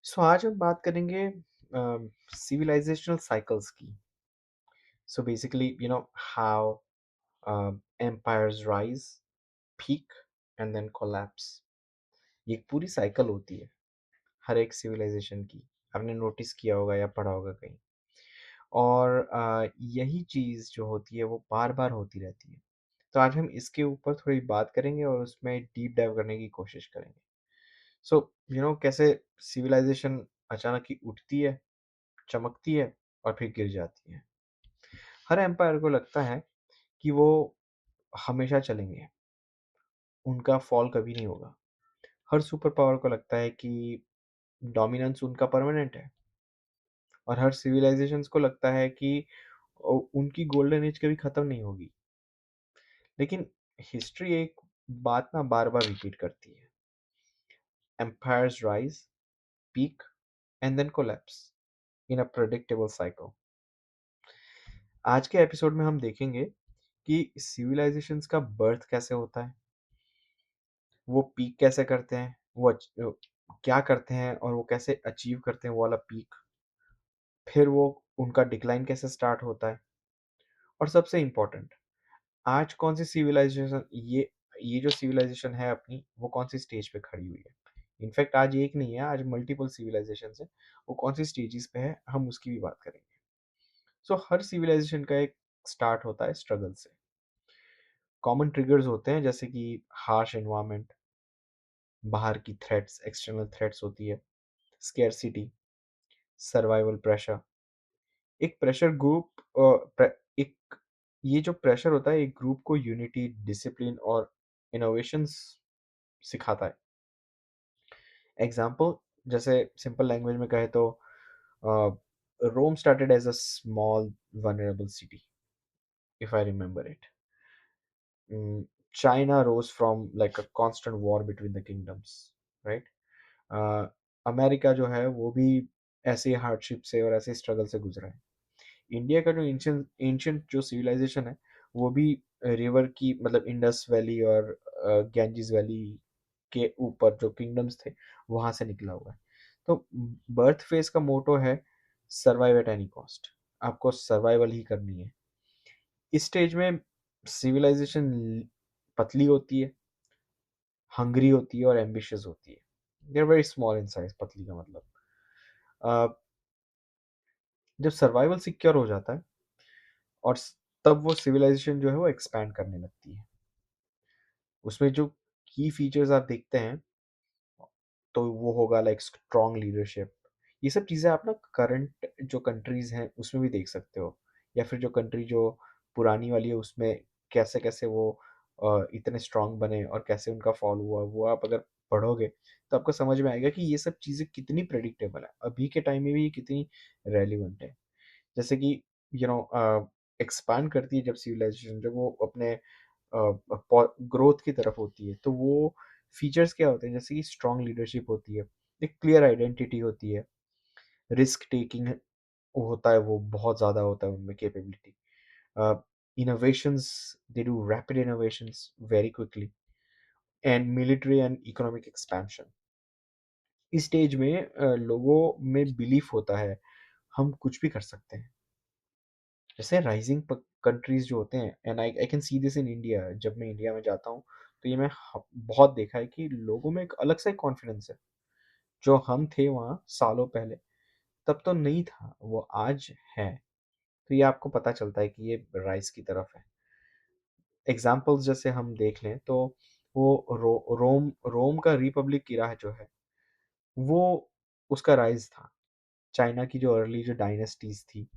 आज हम बात करेंगे सिविलाइजेशनल साइकिल्स की। Basically how empires rise, peak and then collapse. ये एक पूरी साइकिल होती है हर एक सिविलाइजेशन की। आपने नोटिस किया होगा या पढ़ा होगा कहीं। और यही चीज़ जो होती है वो बार बार होती रहती है। तो आज हम इसके ऊपर थोड़ी बात करेंगे और उसमें डीप डाइव करने की कोशिश करेंगे। कैसे सिविलाइजेशन अचानक ही उठती है, चमकती है और फिर गिर जाती है। हर एम्पायर को लगता है कि वो हमेशा चलेंगे, उनका फॉल कभी नहीं होगा। हर सुपर पावर को लगता है कि डोमिनेंस उनका परमानेंट है, और हर सिविलाइजेशंस को लगता है कि उनकी गोल्डन एज कभी खत्म नहीं होगी। लेकिन हिस्ट्री एक बात ना बार बार रिपीट करती है: empires rise, peak and then collapse in a predictable cycle. आज के एपिसोड में हम देखेंगे कि सिविलाइजेशंस का बर्थ कैसे होता है, वो पीक कैसे करते हैं, क्या करते हैं और वो कैसे अचीव करते हैं वो वाला पीक, फिर वो उनका डिक्लाइन कैसे स्टार्ट होता है, और सबसे इम्पोर्टेंट, आज कौन सी सिविलाइजेशन ये जो सिविलाइजेशन है अपनी, वो कौन सी स्टेज पे खड़ी हुई है। इनफैक्ट आज एक नहीं है, आज मल्टीपल सिविलाइजेशन है। वो कौन सी स्टेजेस पे है, हम उसकी भी बात करेंगे। हर सिविलाइजेशन का एक स्टार्ट होता है स्ट्रगल से। कॉमन ट्रिगर्स होते हैं जैसे कि हार्श एनवायरनमेंट, बाहर की थ्रेट्स, एक्सटर्नल थ्रेट्स होती है, स्केर्सिटी, सर्वाइवल प्रेशर। एक प्रेशर ग्रुप एक ये जो प्रेशर होता है एक ग्रुप को यूनिटी, डिसिप्लिन और इनोवेशंस सिखाता है। एग्जाम्पल, जैसे सिंपल लैंग्वेज में कहे तो Rome started as a small vulnerable city, if I remember it. China rose from like a constant war between the kingdoms, right. America जो है वो भी ऐसे हार्डशिप से और ऐसे स्ट्रगल से गुजरा है। इंडिया का जो एंशियंट एंशियंट जो सिविलाइजेशन है वो भी रिवर की, मतलब इंडस वैली और गैंजिस वैली के ऊपर जो किंगडम्स थे वहां से निकला हुआ है। तो बर्थ फेज का मोटो है सर्वाइव एट एनी कॉस्ट। आपको सर्वाइवल ही करनी है। इस स्टेज में सिविलाइजेशन पतली होती है, हंग्री होती है और एम्बिशियस होती है। They are very small in size, पतली का मतलब। अ, जब सर्वाइवल सिक्योर हो जाता है और तब वो सिविलाइजेशन जो है वो एक्सपैंड करने लगती है। उसमें जो की फीचर्स आप देखते हैं तो वो होगा लाइक स्ट्रॉन्ग लीडरशिप। ये सब चीज़ें आप ना करंट जो कंट्रीज हैं उसमें भी देख सकते हो, या फिर जो कंट्री जो पुरानी वाली है उसमें कैसे कैसे वो इतने स्ट्रांग बने और कैसे उनका फॉल हुआ, वो आप अगर पढ़ोगे तो आपको समझ में आएगा कि ये सब चीज़ें कितनी प्रेडिक्टेबल है, अभी के टाइम में भी ये कितनी रेलिवेंट है। जैसे कि यू नो एक्सपांड करती है जब सिविलाइजेशन, जब वो अपने ग्रोथ की तरफ होती है, तो वो फीचर्स क्या होते हैं, जैसे कि स्ट्रॉन्ग लीडरशिप होती है, एक क्लियर आइडेंटिटी होती है, रिस्क टेकिंग होता है, वो बहुत ज़्यादा होता है उनमें capability. Innovations, they do rapid innovations very quickly, and military and economic expansion. इस स्टेज में लोगों में बिलीफ होता है हम कुछ भी कर सकते हैं। जैसे राइजिंग कंट्रीज जो होते हैं, and I I can see this in India, जब मैं इंडिया में जाता हूँ तो ये मैं बहुत देखा है कि लोगों में एक अलग सा कॉन्फिडेंस है। जो हम थे वहाँ सालों पहले, तब तो नहीं था, वो आज है। तो ये आपको पता चलता है कि ये राइज की तरफ है। एग्जाम्पल्स जैसे हम देख लें तो वो रोम का रिपब्लिक इरा जो है वो उसका राइज था। चाइना की जो अर्ली जो डायनेस्टीज थी,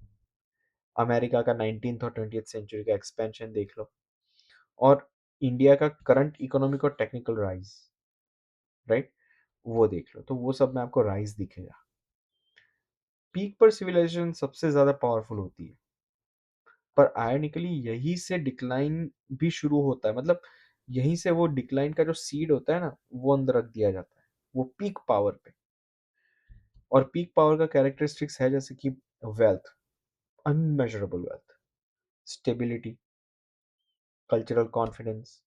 अमेरिका का 19th और 20th सेंचुरी का एक्सपेंशन देख लो, और इंडिया का करंट इकोनॉमिक और टेक्निकल राइज, राइट, वो देख लो, तो वो सब में आपको राइज दिखेगा। पीक पर सिविलाइजेशन सबसे ज्यादा पावरफुल होती है, पर आयरनिकली यही से डिक्लाइन भी शुरू होता है। मतलब यहीं से वो डिक्लाइन का जो सीड होता है ना, वो अंदर रख दिया जाता है, वो पीक पावर पे। और पीक पावर का कैरेक्टरिस्टिक्स है जैसे कि wealth, unmeasurable wealth, stability, cultural confidence,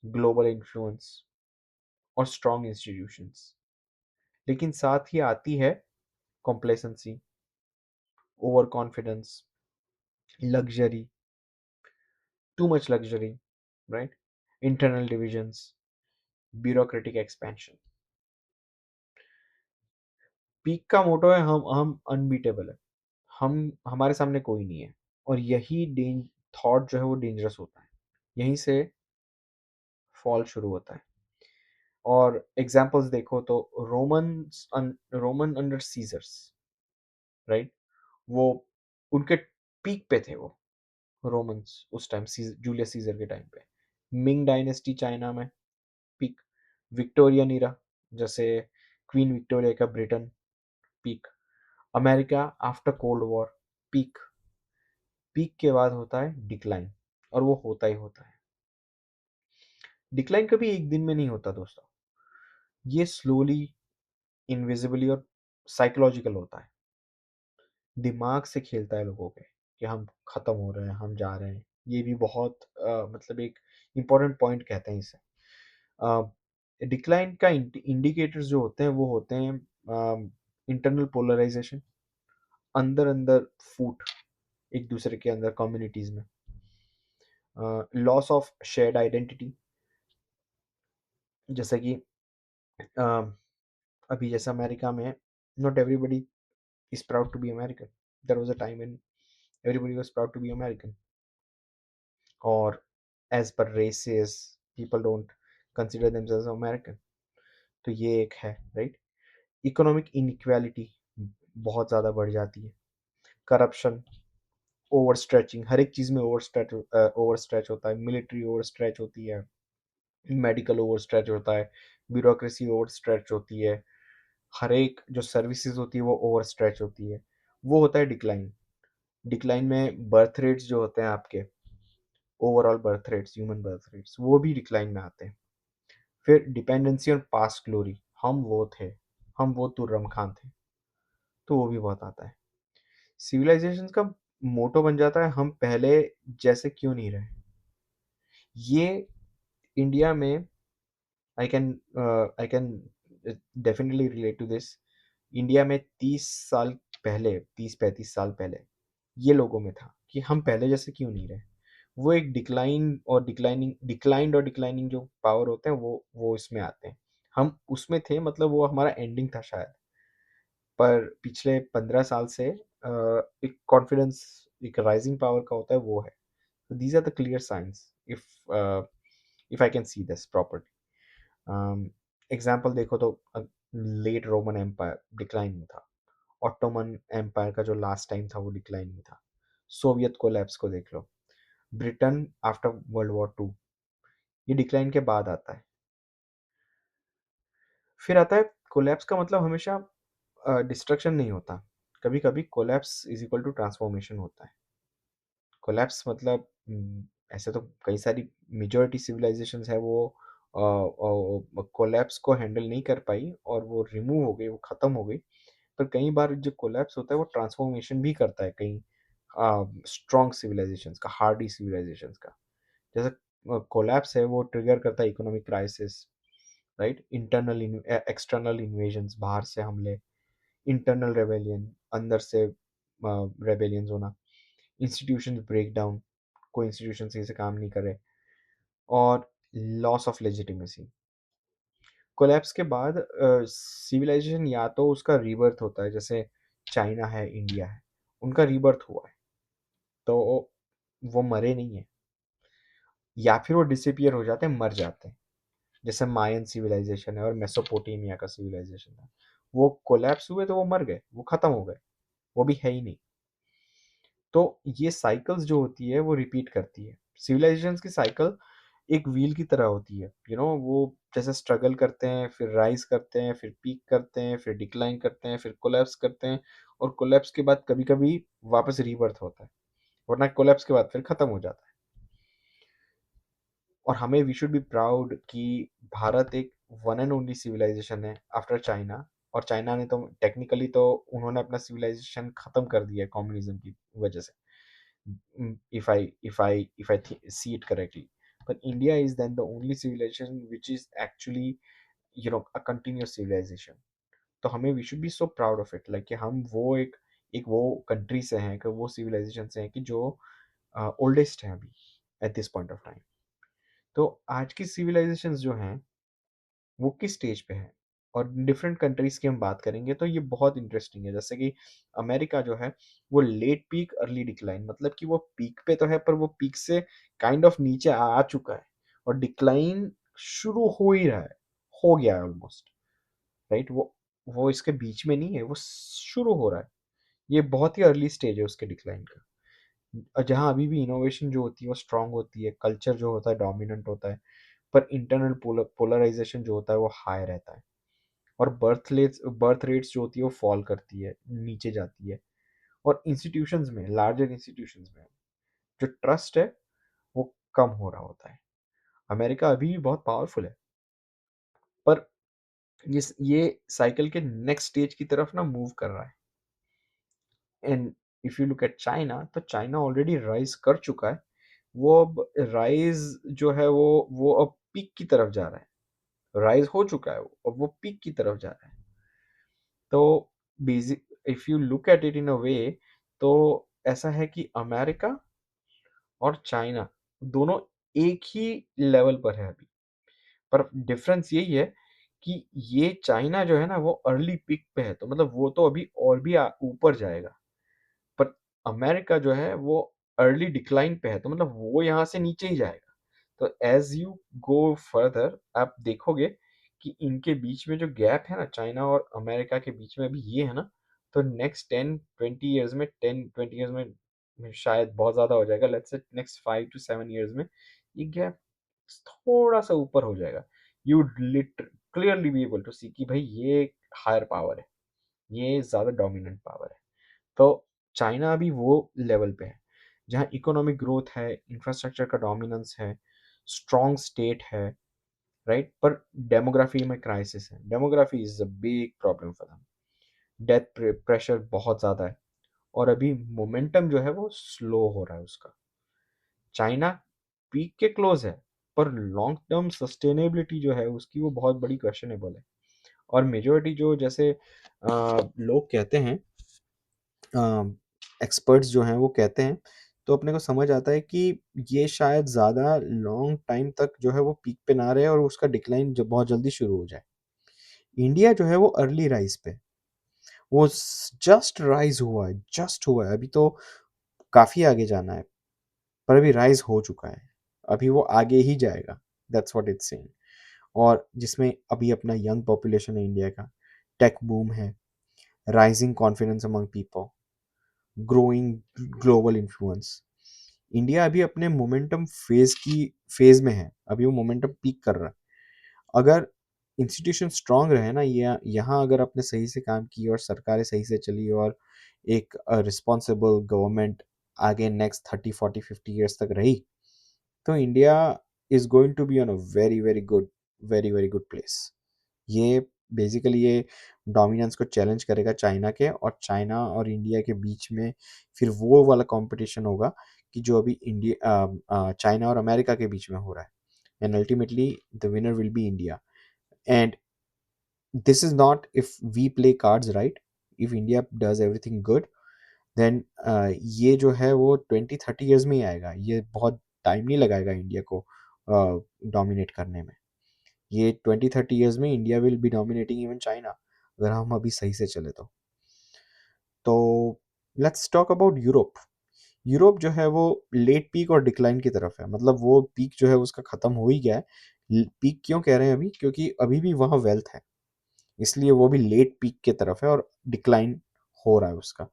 global influence और स्ट्रॉन्ग इंस्टीट्यूशंस। लेकिन साथ ही आती है complacency, over confidence, luxury, too much luxury, right, internal divisions, bureaucratic expansion. Peak का मोटो है हम अनबीटेबल है, हम हमारे सामने कोई नहीं है। और यही थॉट जो है वो डेंजरस होता है, यहीं से फॉल शुरू होता है। और एग्जाम्पल्स देखो तो रोमन अंडर सीजर्स, राइट, वो उनके पीक पे थे वो रोमन्स उस टाइम, जूलियस सीजर के टाइम पे। मिंग डायनेस्टी चाइना में पीक, विक्टोरियन इरा जैसे क्वीन विक्टोरिया का Britain peak, America after cold war peak. Peak के बाद होता है डिक्लाइन, और वो होता ही होता है। डिक्लाइन कभी एक दिन में नहीं होता दोस्तों, ये स्लोली, इनविजिबली और साइकोलॉजिकल होता है। दिमाग से खेलता है लोगों के कि हम खत्म हो रहे हैं, हम जा रहे हैं। ये भी बहुत मतलब एक इम्पोर्टेंट पॉइंट कहते हैं इसे। डिक्लाइन का इंडिकेटर्स जो होते हैं वो होते हैं इंटरनल पोलराइजेशन, अंदर अंदर फूट एक दूसरे के अंदर कम्युनिटीज में, लॉस ऑफ शेयर्ड आइडेंटिटी, जैसे कि अभी जैसे अमेरिका में not everybody is proud to be American, there was a time when everybody was proud to be American, or as per races people don't consider themselves American। तो ये एक है, right. Economic inequality बहुत ज़्यादा बढ़ जाती है, करप्शन, ओवर स्ट्रेचिंग, हर एक चीज़ में ओवर स्ट्रेच होता है, मिलिट्री ओवर स्ट्रेच होती है, मेडिकल ओवर स्ट्रेच होता है, ब्यूरोक्रेसी ओवर स्ट्रेच होती है, हर एक जो सर्विसेज होती है वो ओवर स्ट्रेच होती है। वो होता है डिक्लाइन। डिक्लाइन में बर्थ रेट्स जो होते हैं आपके, overall birth rates, human birth rates, वो भी डिक्लाइन में आते हैं। फिर डिपेंडेंसी ऑन पास्ट ग्लोरी, हम वो थे, हम वो तुर्रम खान थे, तो वो भी बहुत आता है। सिविलाइजेशन का मोटो बन जाता है हम पहले जैसे क्यों नहीं रहे। ये इंडिया में I can definitely relate to this. India में 30 साल पहले, 30-35 साल पहले ये लोगों में था कि हम पहले जैसे क्यों नहीं रहे। वो एक डिक्लाइनिंग जो पावर होते हैं वो इसमें आते हैं। हम उसमें थे, मतलब वो हमारा एंडिंग था शायद। पर पिछले 15 साल से एक कॉन्फिडेंस, एक राइजिंग पावर का होता है, वो है। These are the clear science if I can see this properly. Example देखो तो लेट रोमन एम्पायर डिक्लाइन में था, ऑटोमन एम्पायर का जो लास्ट टाइम था वो डिक्लाइन में था, सोवियत कोलैप्स को देख लो, ब्रिटेन आफ्टर वर्ल्ड वॉर 2, ये डिक्लाइन के बाद आता है। फिर आता है कोलैप्स का मतलब हमेशा डिस्ट्रक्शन नहीं होता, कभी कभी collapse is equal to transformation होता है। कोलैप्स मतलब ऐसे तो कई सारी मेजॉरिटी सिविलाइजेशंस है वो कोलैप्स को हैंडल नहीं कर पाई और वो रिमूव हो गई, वो खत्म हो गई। पर कई बार जो कोलैप्स होता है वो ट्रांसफॉर्मेशन भी करता है कई स्ट्रॉन्ग सिविलाइजेशंस का, हार्डी सिविलाइजेशंस का। जैसे कोलैप्स है वो ट्रिगर करता है economic crisis, right, internal external invasions, बाहर से हमले, इंटरनल रेबेलियन, अंदर से रेबेलियंस होना, इंस्टीट्यूशंस ब्रेक डाउन, कोई इंस्टीट्यूशन सही से काम नहीं करे, और लॉस ऑफ लेजिटिमेसी। कोलैप्स के बाद सिविलाइजेशन या तो उसका रीबर्थ होता है, जैसे चाइना है, इंडिया है, उनका रीबर्थ हुआ है, तो वो मरे नहीं है, या फिर वो डिसअपियर हो जाते हैं, मर जाते हैं। जैसे मायन सिविलाइजेशन है और मेसोपोटामिया का सिविलाइजेशन था, वो कोलैप्स हुए तो वो मर गए, वो खत्म हो गए, वो भी है ही नहीं। तो ये साइकिल्स जो होती है वो रिपीट करती है। सिविलाइजेशंस की साइकिल एक व्हील की तरह होती है, वो जैसे स्ट्रगल करते हैं, फिर राइज करते हैं, फिर पीक करते हैं, फिर डिक्लाइन करते हैं, फिर कोलैप्स करते हैं, और कोलैप्स के बाद कभी कभी वापस रीबर्थ होता है, वरना कोलैप्स के बाद फिर खत्म हो जाता है। और हमें वी शुड बी प्राउड कि भारत एक वन एंड ओनली सिविलाइजेशन है आफ्टर चाइना। और चाइना ने तो टेक्निकली तो उन्होंने अपना सिविलाइजेशन खत्म कर दिया है कम्युनिज्म की वजह से, if I see it correctly, but India is then the only civilization which is actually a continuous civilization। तो हमें we should be so proud of it, like कि हम वो एक वो कंट्री से हैं, कि वो सिविलाइजेशन से हैं कि जो ओल्डेस्ट है अभी at this point of time. तो आज की सिविलाइजेशंस जो हैं वो किस स्टेज पे है, और डिफरेंट कंट्रीज की हम बात करेंगे तो ये बहुत इंटरेस्टिंग है। जैसे कि अमेरिका जो है वो लेट पीक अर्ली डिक्लाइन, मतलब कि वो पीक पे तो है पर वो पीक से काइंड ऑफ नीचे आ चुका है, और डिक्लाइन शुरू हो ही रहा है, हो गया है ऑलमोस्ट, राइट। वो इसके बीच में नहीं है, वो शुरू हो रहा है। ये बहुत ही अर्ली स्टेज है उसके डिक्लाइन का, जहाँ अभी भी इनोवेशन जो होती है वो स्ट्रांग होती है, कल्चर जो होता है डोमिनेंट होता है, पर इंटरनल पोलराइजेशन जो होता है वो हाई रहता है, और बर्थ रेट्स जो होती है वो फॉल करती है, नीचे जाती है। और इंस्टीट्यूशंस में, लार्जर इंस्टीट्यूशंस में जो ट्रस्ट है वो कम हो रहा होता है। अमेरिका अभी भी बहुत पावरफुल है, पर ये साइकिल के नेक्स्ट स्टेज की तरफ ना मूव कर रहा है। And if you look eight China, तो चाइना ऑलरेडी राइज कर चुका है। वो अब राइज जो है वो अब पीक की तरफ जा रहा है, राइज हो चुका है वो, अब वो पीक की तरफ जा रहा है। तो basic if you look at it in a way, तो ऐसा है कि अमेरिका और चाइना दोनों एक ही लेवल पर है अभी, पर डिफरेंस यही है कि ये चाइना जो है ना वो अर्ली पीक पे है, तो मतलब वो तो अभी और भी ऊपर जाएगा, पर अमेरिका जो है वो अर्ली डिक्लाइन पे है, तो मतलब वो यहाँ से नीचे ही जाएगा। तो एज यू गो फर्दर आप देखोगे कि इनके बीच में जो गैप है ना, चाइना और अमेरिका के बीच में अभी ये है ना, तो नेक्स्ट 10-20 ईयर्स में, 10-20 ईयर्स में शायद बहुत ज़्यादा हो जाएगा, let's say next 5 to 7 years में ये गैप थोड़ा सा ऊपर हो जाएगा। You will clearly be able to see कि भाई ये हायर पावर है, ये ज़्यादा डोमिनेंट पावर है। तो चाइना अभी वो लेवल पे है जहाँ इकोनॉमिक ग्रोथ है, इंफ्रास्ट्रक्चर का डोमिनेंस है, स्ट्रॉन्ग स्टेट है, राइट। पर डेमोग्राफी में क्राइसिस है, demography is a big problem for them, death pressure बहुत ज़्यादा है, और अभी मोमेंटम जो है वो स्लो हो रहा है उसका। चाइना पीक के क्लोज है, पर लॉन्ग टर्म सस्टेनेबिलिटी जो है उसकी वो बहुत बड़ी क्वेश्चनेबल है। और मेजोरिटी जो जैसे लोग कहते हैं, एक्सपर्ट्स जो हैं वो कहते हैं, तो अपने को समझ आता है कि ये शायद ज़्यादा लॉन्ग टाइम तक जो है वो पीक पे ना रहे और उसका डिक्लाइन जो बहुत जल्दी शुरू हो जाए। इंडिया जो है वो अर्ली राइज पे, वो जस्ट राइज हुआ है, जस्ट हुआ है, अभी तो काफ़ी आगे जाना है, पर अभी राइज हो चुका है, अभी वो आगे ही जाएगा, दैट्स व्हाट इट्स सेइंग। और जिसमें अभी अपना यंग पॉपुलेशन है इंडिया का, टेक बूम है, rising confidence among people, growing global influence. India अभी अपने मोमेंटम फेज में है, अभी वो मोमेंटम पीक कर रहा है। अगर इंस्टीट्यूशन स्ट्रांग रहे ना, ये यहाँ अगर आपने सही से काम की और सरकारें सही से चली और एक रिस्पॉन्सिबल गवर्नमेंट आगे नेक्स्ट 30-40-50 ईयर्स तक रही, तो India is going to be on a very very good, very very good place. ये बेसिकली ये डोमिनेंस को चैलेंज करेगा चाइना के, और चाइना और इंडिया के बीच में फिर वो वाला कंपटीशन होगा कि जो अभी इंडिया चाइना और अमेरिका के बीच में हो रहा है, and ultimately the winner will be India. And this is not if we play cards right, if India does everything good, then ये जो है वो 20-30 ईयर्स में ही आएगा, ये बहुत टाइम नहीं लगाएगा इंडिया को डोमिनेट करने में। ये 20-30 ईयर्स में India will be dominating even China, अगर हम अभी सही से चले तो let's talk about Europe. Europe जो है वो लेट पीक और डिक्लाइन की तरफ है, मतलब वो पीक जो है उसका ख़त्म हो ही गया है। पीक क्यों कह रहे हैं अभी, क्योंकि अभी भी वहाँ वेल्थ है, इसलिए वो भी लेट पीक की तरफ है और डिक्लाइन हो रहा है उसका।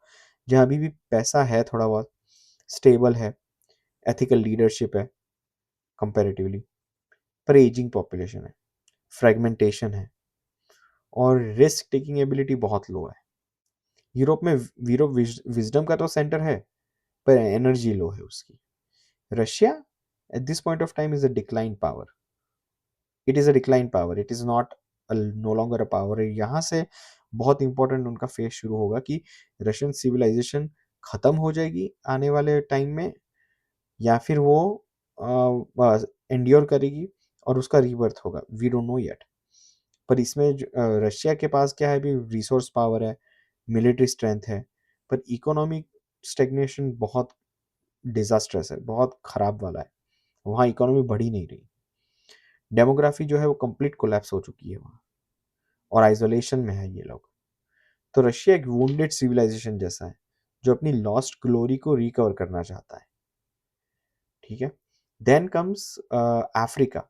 जहाँ अभी भी पैसा है थोड़ा बहुत, स्टेबल है, एथिकल लीडरशिप है कंपैरेटिवली, पर एजिंग पॉपुलेशन है, फ्रेगमेंटेशन है, और रिस्क टेकिंग एबिलिटी बहुत लो है। यूरोप में यूरोप विजडम का तो सेंटर है, पर एनर्जी लो है उसकी। Russia at this point of time is a decline power, it is a decline power, it is not no longer a power। यहाँ से बहुत इंपॉर्टेंट उनका फेज शुरू होगा कि रशियन सिविलाइजेशन खत्म हो जाएगी आने वाले टाइम में, या फिर वो एंड्योर करेगी और उसका रीबर्थ होगा, वी डोंट नो येट। पर इसमें रशिया के पास क्या है, अभी रिसोर्स पावर है, मिलिट्री स्ट्रेंथ है, पर इकोनॉमिक स्टेग्नेशन बहुत डिजास्ट्रस है, बहुत खराब वाला है। वहाँ इकोनॉमी बढ़ ही नहीं रही। डेमोग्राफी जो है वो कंप्लीट कोलैप्स हो चुकी है वहाँ, और आइसोलेशन में है ये लोग। तो रशिया एक वुंडेड सिविलाइजेशन जैसा है, जो अपनी लॉस्ट ग्लोरी को रिकवर करना चाहता है। ठीक है। Then comes Africa.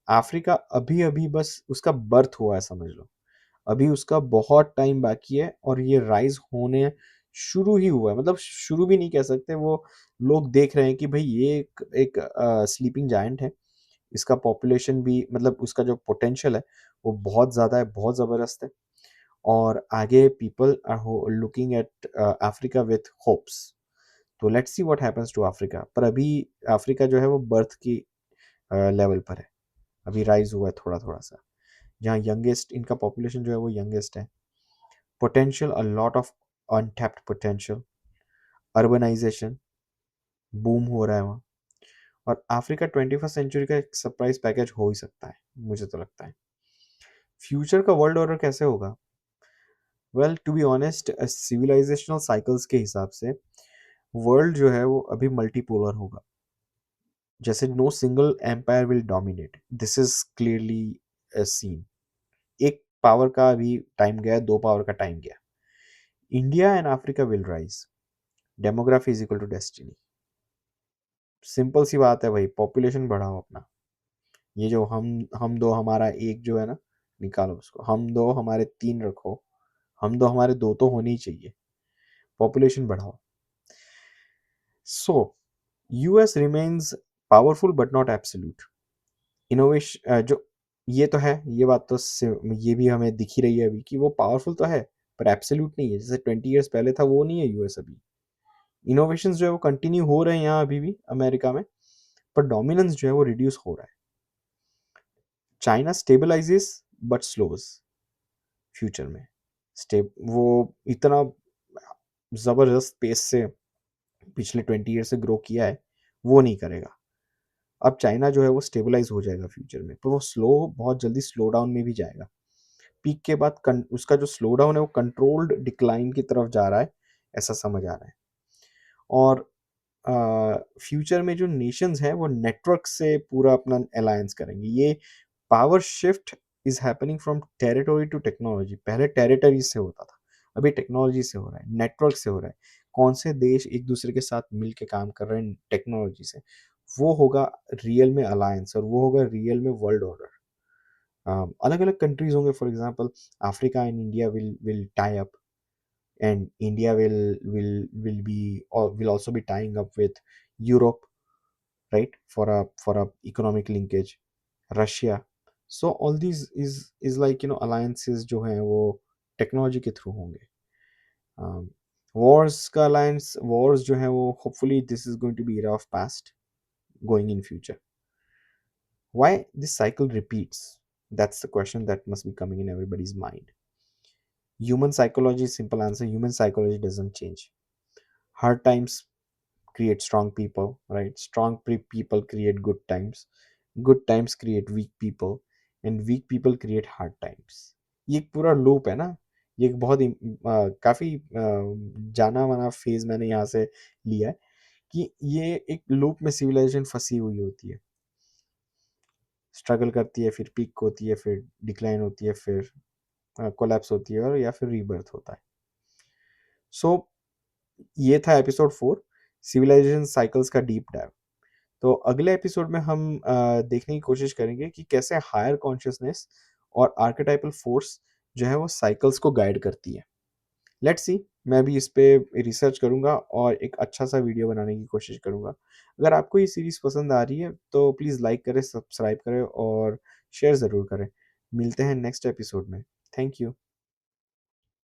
अफ्रीका अभी अभी बस उसका बर्थ हुआ है, समझ लो। अभी उसका बहुत टाइम बाकी है, और ये राइज होने शुरू ही हुआ है, मतलब शुरू भी नहीं कह सकते। वो लोग देख रहे हैं कि भाई ये एक स्लीपिंग जायंट है। इसका पॉपुलेशन भी, मतलब उसका जो पोटेंशियल है वो बहुत ज़्यादा है, बहुत ज़बरदस्त है। और आगे people are looking at Africa with hopes. तो let's see what happens to Africa. पर अभी अफ्रीका जो है वो बर्थ की लेवल पर है, अभी राइज हुआ है थोड़ा थोड़ा सा। जहाँ यंगेस्ट इनका पॉपुलेशन जो है वो यंगेस्ट है। Potential, a lot of untapped potential. Urbanisation boom हो रहा है वहाँ। और अफ्रीका 21st सेंचुरी का एक सरप्राइज पैकेज हो ही सकता है, मुझे तो लगता है। फ्यूचर का वर्ल्ड ऑर्डर कैसे होगा? Well, to be honest, civilisational cycles के हिसाब से वर्ल्ड जो है वो अभी मल्टीपोलर होगा। जैसे no single empire will dominate, this is clearly seen. एक पावर का अभी टाइम गया, दो पावर का टाइम गया। India and Africa will rise. Demography is equal to destiny. Simple सी बात है भाई, पॉपुलेशन बढ़ाओ अपना। ये जो हम दो हमारा एक जो है ना, निकालो उसको। हम दो हमारे तीन रखो, हम दो हमारे दो तो होने ही चाहिए। पॉपुलेशन बढ़ाओ। So US remains powerful but not absolute. Innovation जो ये तो है, ये बात तो ये भी हमें दिख ही रही है अभी कि वो पावरफुल तो है, पर एब्सोल्यूट नहीं है। जैसे 20 ईयर्स पहले था वो नहीं है यूएस अभी। इनोवेशंस जो है वो कंटिन्यू हो रहे हैं यहाँ अभी भी अमेरिका में, पर डोमिनेंस जो है वो रिड्यूस हो रहा है। China stabilises but slows future में। स्टेप वो इतना जबरदस्त पेस से पिछले 20 ईयर से ग्रो किया है, वो नहीं करेगा। अब चाइना जो है वो स्टेबलाइज हो जाएगा फ्यूचर में, पर वो बहुत जल्दी स्लो डाउन में भी जाएगा। पीक के बाद उसका जो स्लो डाउन है वो कंट्रोल्ड डिक्लाइन की तरफ जा रहा है, ऐसा समझ आ रहा है। और फ्यूचर में जो नेशंस हैं वो नेटवर्क से पूरा अपना अलायंस करेंगे। ये power shift is happening from territory to technology. पहले टेरिटरी से होता था, अभी टेक्नोलॉजी से हो रहा है, नेटवर्क से हो रहा है। कौन से देश एक दूसरे के साथ मिल के काम कर रहे हैं टेक्नोलॉजी से, वो होगा रियल में अलायंस, और वो होगा रियल में वर्ल्ड ऑर्डर। अलग अलग कंट्रीज होंगे, for example Africa and India will tie up, and India will be, or will also be tying up with Europe, right, for a economic linkage, Russia. So all these is like, alliances जो हैं वो technology के through होंगे। wars का alliance, wars जो हैं वो hopefully this is going to be era of past going in future. Why this cycle repeats? That's the question that must be coming in everybody's mind. Human psychology, simple answer, human psychology doesn't change. Hard times create strong people, right? Strong people create good times. Good times create weak people, and weak people create hard times. ये एक पूरा loop है ना। ये एक बहुत काफी जाना माना फेज मैंने यहाँ से लिया है, कि ये एक लूप में सिविलाइजेशन फंसी हुई होती है। स्ट्रगल करती है, फिर पीक होती है, फिर डिक्लाइन होती है, फिर कोलैप्स होती है, और या फिर रीबर्थ होता है। सो ये था एपिसोड 4, सिविलाइजेशन साइकिल्स का डीप डाइव। तो अगले एपिसोड में हम देखने की कोशिश करेंगे कि कैसे हायर कॉन्शियसनेस और आर्केटाइपल फोर्स जो है वो साइकिल्स को गाइड करती है। लेट्स सी, मैं भी इस पे रिसर्च करूंगा और एक अच्छा सा वीडियो बनाने की कोशिश करूंगा। अगर आपको ये सीरीज पसंद आ रही है तो प्लीज़ लाइक करें, सब्सक्राइब करें और शेयर ज़रूर करें। मिलते हैं नेक्स्ट एपिसोड में। Thank you.